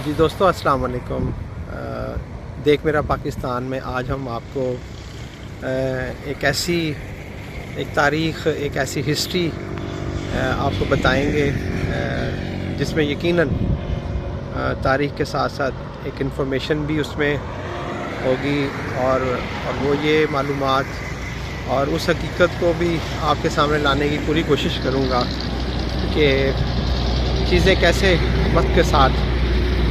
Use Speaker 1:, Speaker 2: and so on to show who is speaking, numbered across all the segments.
Speaker 1: जी दोस्तों, अस्सलाम वालेकुम। देख मेरा पाकिस्तान में आज हम आपको एक तारीख़, एक ऐसी हिस्ट्री आपको बताएंगे जिसमें यकीनन तारीख़ के साथ साथ एक इन्फॉर्मेशन भी उसमें होगी और वो ये मालूमात और उस हकीकत को भी आपके सामने लाने की पूरी कोशिश करूँगा कि चीज़ें कैसे वक्त के साथ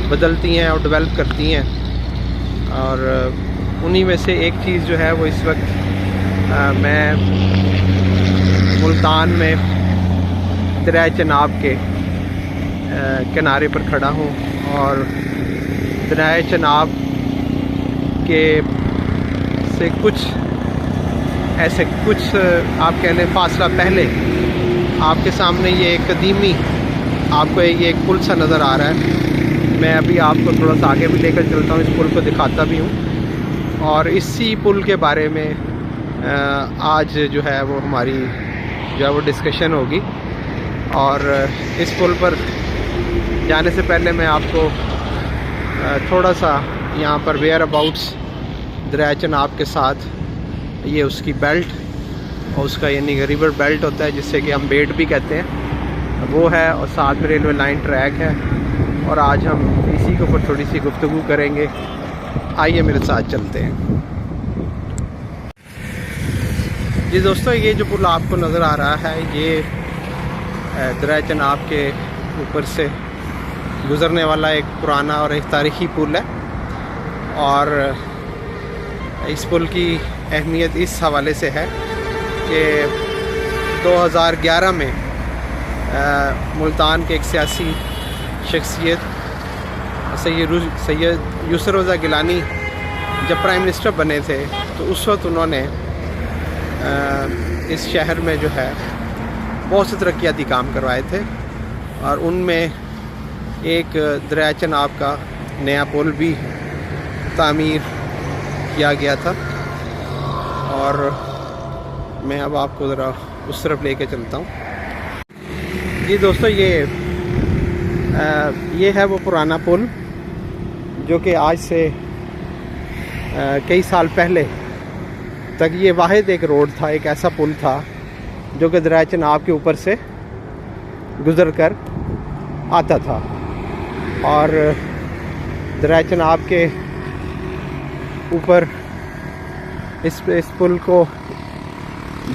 Speaker 1: बदलती हैं और डेवलप करती हैं। और उन्हीं में से एक चीज़ जो है वो इस वक्त मैं मुल्तान में दरिया चनाब के किनारे पर खड़ा हूँ और दरिया चनाब के से कुछ आप कह लें फासला पहले आपके सामने ये एक कदीमी आपको ये एक पुल सा नज़र आ रहा है। मैं अभी आपको थोड़ा सा आगे भी लेकर चलता हूँ, इस पुल को दिखाता भी हूँ और इसी पुल के बारे में आज जो है वो हमारी जो है वो डिस्कशन होगी। और इस पुल पर जाने से पहले मैं आपको थोड़ा सा यहाँ पर वेयर अबाउट्स दरिया चनाब के साथ ये उसकी बेल्ट और उसका यानी रिवर बेल्ट होता है जिससे कि हम बेट भी कहते हैं, वो है और साथ में रेलवे लाइन ट्रैक है। और आज हम इसी के ऊपर थोड़ी सी गुफ्तगू करेंगे। आइए मेरे साथ चलते हैं। जी दोस्तों, ये जो पुल आपको नज़र आ रहा है ये दरिया चनाब के ऊपर से गुज़रने वाला एक पुराना और एक तारीख़ी पुल है। और इस पुल की अहमियत इस हवाले से है कि 2011 में मुल्तान के एक सियासी शख्सियत सैयद यूसुफ रज़ा गिलानी जब प्राइम मिनिस्टर बने थे तो उस वक्त उन्होंने इस शहर में जो है बहुत से तरक्याती काम करवाए थे और उनमें एक दरिया चनाब का नया पुल भी तामीर किया गया था। और मैं अब आपको ज़रा उस तरफ लेके चलता हूँ। जी दोस्तों, ये है वो पुराना पुल जो कि आज से कई साल पहले तक ये वाहिद एक रोड था, एक ऐसा पुल था जो कि दरिया चनाब के ऊपर से गुज़र कर आता था। और दरिया चनाब के ऊपर इस पुल को,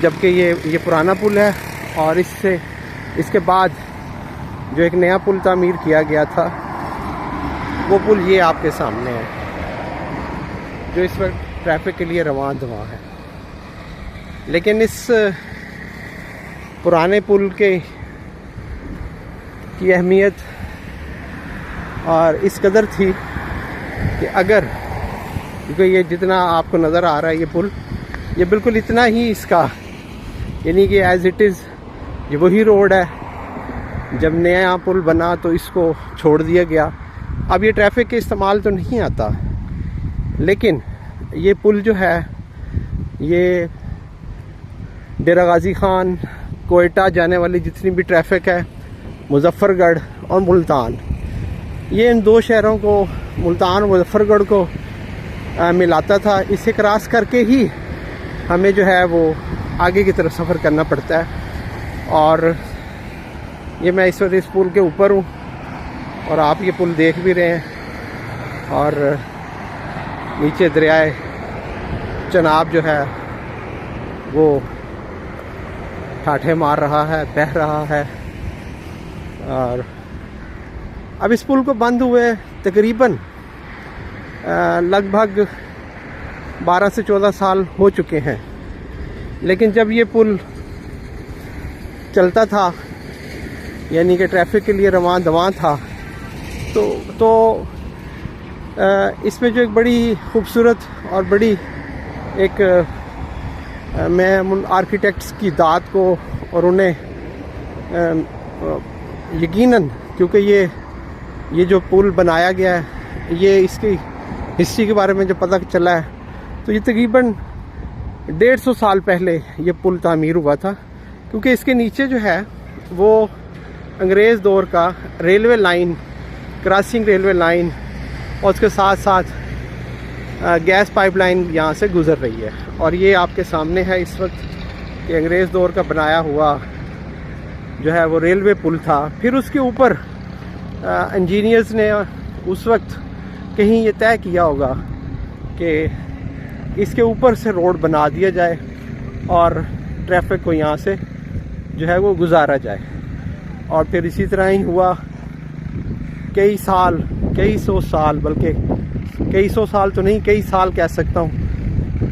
Speaker 1: जबकि ये पुराना पुल है और इसके बाद जो एक नया पुल तामीर किया गया था वो पुल ये आपके सामने है जो इस वक्त ट्रैफिक के लिए रवां दवां है। लेकिन इस पुराने पुल की अहमियत और इस कदर थी कि क्योंकि ये जितना आपको नज़र आ रहा है ये पुल, ये बिल्कुल इतना ही इसका यानी कि एज़ इट इज़ ये वही रोड है। जब नया पुल बना तो इसको छोड़ दिया गया। अब ये ट्रैफिक के इस्तेमाल तो नहीं आता, लेकिन ये पुल जो है ये डेरा गाजी खान, कोयटा जाने वाली जितनी भी ट्रैफिक है, मुजफ्फरगढ़ और मुल्तान, ये इन दो शहरों को, मुल्तान और मुजफ्फरगढ़ को मिलाता था। इसे क्रॉस करके ही हमें जो है वो आगे की तरफ सफ़र करना पड़ता है। और ये मैं इस वक्त इस पुल के ऊपर हूँ और आप ये पुल देख भी रहे हैं और नीचे दरिया चनाब जो है वो ठाठे मार रहा है, बह रहा है। और अब इस पुल को बंद हुए तकरीबन लगभग 12 से 14 साल हो चुके हैं। लेकिन जब ये पुल चलता था यानी कि ट्रैफिक के लिए रवां दवां था तो इसमें जो एक बड़ी खूबसूरत और बड़ी एक मैं आर्किटेक्ट्स की दाद को और उन्हें यकीनन, क्योंकि ये जो पुल बनाया गया है, ये इसकी हिस्ट्री के बारे में जो पता चला है तो ये तकरीबन 150 साल पहले ये पुल तामीर हुआ था। क्योंकि इसके नीचे जो है वो अंग्रेज़ दौर का railway line crossing railway line और उसके साथ साथ गैस पाइपलाइन यहाँ से गुज़र रही है। और ये आपके सामने है इस वक्त कि अंग्रेज़ दौर का बनाया हुआ जो है वो रेलवे पुल था। फिर उसके ऊपर इंजीनियर्स ने उस वक्त कहीं ये तय किया होगा कि इसके ऊपर से रोड बना दिया जाए और ट्रैफिक को यहाँ से जो है वो गुजारा जाए। और फिर इसी तरह ही हुआ, कई सौ साल, बल्कि कई सौ साल तो नहीं, कई साल कह सकता हूँ,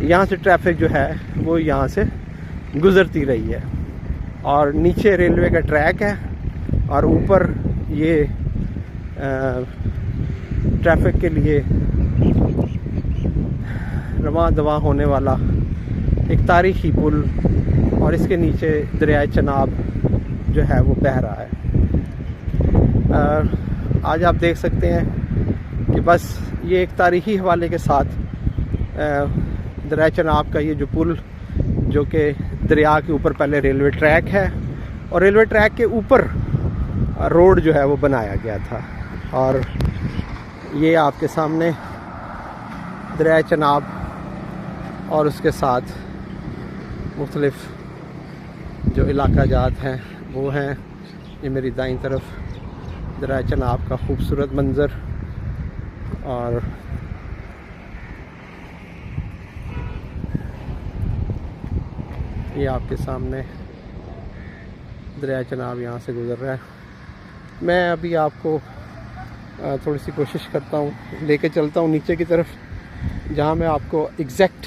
Speaker 1: यहाँ से ट्रैफिक जो है वो यहाँ से गुज़रती रही है। और नीचे रेलवे का ट्रैक है और ऊपर ये ट्रैफिक के लिए रवां दवां होने वाला एक तारीखी पुल, और इसके नीचे दरियाए चनाब जो है वो बह रहा है। आज आप देख सकते हैं कि बस ये एक तारीखी हवाले के साथ दरियाए चनाब का ये जो पुल, जो कि दरिया के ऊपर पहले रेलवे ट्रैक है और रेलवे ट्रैक के ऊपर रोड जो है वो बनाया गया था। और ये आपके सामने दरियाए चनाब और उसके साथ मुख्तलिफ जो इलाका जात हैं वो हैं। ये मेरी दाईं तरफ दरियाए चनाब का खूबसूरत मंज़र, और ये आपके सामने दरियाए चनाब यहाँ से गुज़र रहा है। मैं अभी आपको थोड़ी सी कोशिश करता हूँ, लेके चलता हूँ नीचे की तरफ, जहाँ मैं आपको एग्जैक्ट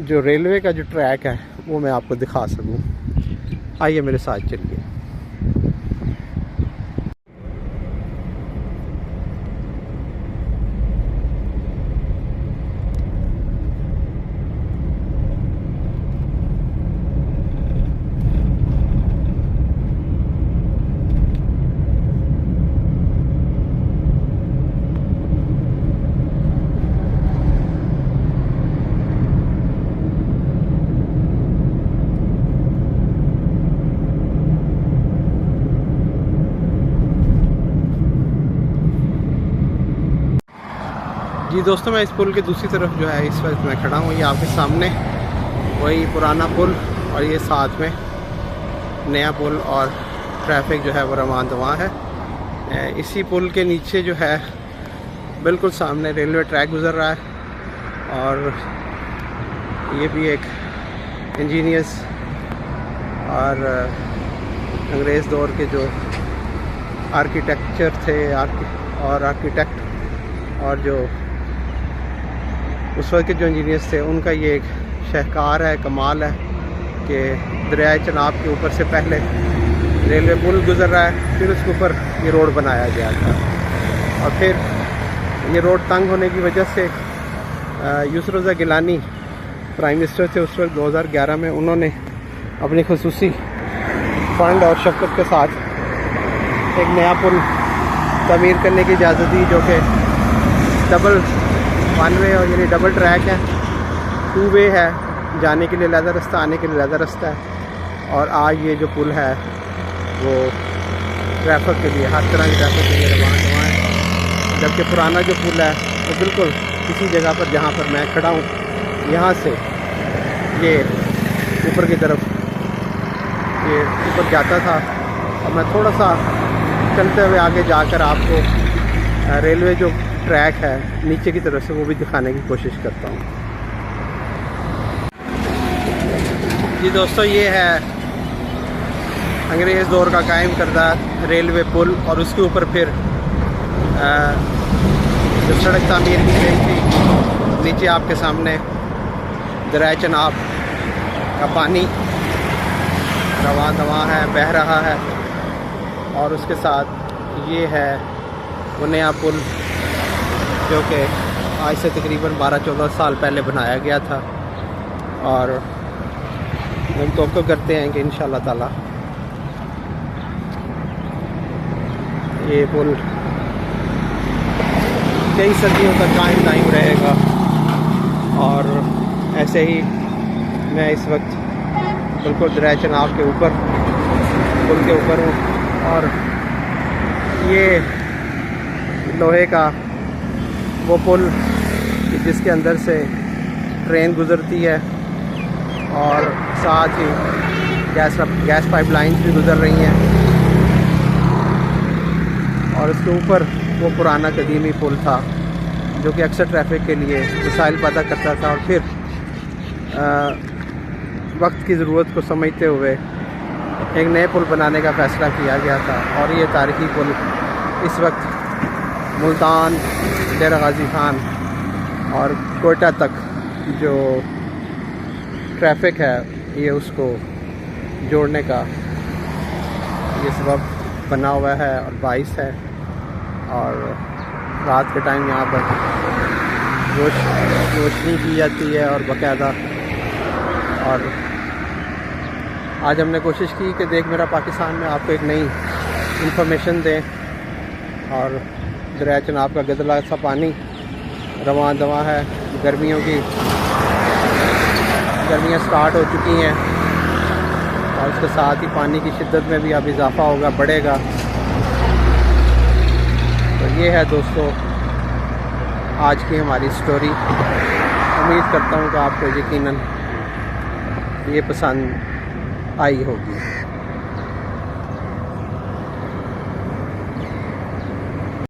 Speaker 1: जो रेलवे का जो ट्रैक है वो मैं आपको दिखा सकूँ। आइए मेरे साथ चलिए। जी दोस्तों, मैं इस पुल के दूसरी तरफ जो है इस वक्त मैं खड़ा हूँ। ये आपके सामने वही पुराना पुल और ये साथ में नया पुल, और ट्रैफिक जो है वो रवां दवां है। इसी पुल के नीचे जो है बिल्कुल सामने रेलवे ट्रैक गुज़र रहा है। और ये भी एक इंजीनियर्स और अंग्रेज़ दौर के जो आर्किटेक्चर थे और आर्किटेक्ट और जो उस वक्त के जो इंजीनियर्स थे, उनका ये एक शाहकार है, कमाल है कि दरियाए चनाब के ऊपर से पहले रेलवे पुल गुज़र रहा है, फिर उसके ऊपर ये रोड बनाया गया था। और फिर ये रोड तंग होने की वजह से यूसुफ रज़ा गिलानी प्राइम मिनिस्टर थे उस वक्त 2011 में, उन्होंने अपनी खुसूसी फ़ंड और शफ़क़त के साथ एक नया पुल तमीर करने की इजाज़त दी, जो कि डबल वन वे और यानी डबल ट्रैक है, टू वे है, जाने के लिए लहदा रास्ता, आने के लिए लहदा रास्ता है। और आज ये जो पुल है वो ट्रैफिक के लिए, हर तरह की ट्रैफिक के लिए रवाना है। जबकि पुराना जो पुल है वो बिल्कुल इसी जगह पर जहाँ पर मैं खड़ा हूँ, यहाँ से ये ऊपर की तरफ ये ऊपर जाता था। और मैं थोड़ा सा चलते हुए आगे जाकर आपको रेलवे जो ट्रैक है नीचे की तरफ से वो भी दिखाने की कोशिश करता हूँ। जी दोस्तों, ये है अंग्रेज़ दौर का कायम करदा रेलवे पुल, और उसके ऊपर फिर जो सड़क तामीर की गई थी। नीचे आपके सामने दरियाए चनाब का पानी रवां दवां है, बह रहा है। और उसके साथ ये है वो नया पुल, जो कि आज से तकरीबन 12-14 साल पहले बनाया गया था। और हम तवक्को करते हैं कि इंशाअल्लाह ताला ये पुल कई सदियों तक कायम दायम रहेगा। और ऐसे ही मैं इस वक्त बिल्कुल दरियाए चनाब के ऊपर, पुल के ऊपर हूँ। और ये लोहे का वो पुल जिसके अंदर से ट्रेन गुज़रती है और साथ ही गैस पाइपलाइंस भी गुज़र रही हैं, और उसके ऊपर वो पुराना कदीमी पुल था जो कि अक्सर ट्रैफिक के लिए मसाइल पैदा करता था। और फिर वक्त की ज़रूरत को समझते हुए एक नए पुल बनाने का फ़ैसला किया गया था, और ये तारीख़ी पुल इस वक्त मुल्तान, डेरा गाजी खान और कोयटा तक जो ट्रैफिक है ये उसको जोड़ने का ये सबब बना हुआ है और बाइस है। और रात के टाइम यहाँ पर रोशनी की जाती है और बाकायदा। और आज हमने कोशिश की कि देख मेरा पाकिस्तान में आपको एक नई इंफॉर्मेशन दें, और दरिया चनाब का गदला सा पानी रवां दवा है। गर्मियाँ स्टार्ट हो चुकी हैं और उसके साथ ही पानी की शिद्दत में भी अब इजाफ़ा होगा, बढ़ेगा। तो ये है दोस्तों आज की हमारी स्टोरी। उम्मीद करता हूँ कि आपको यकीनन ये पसंद आई होगी।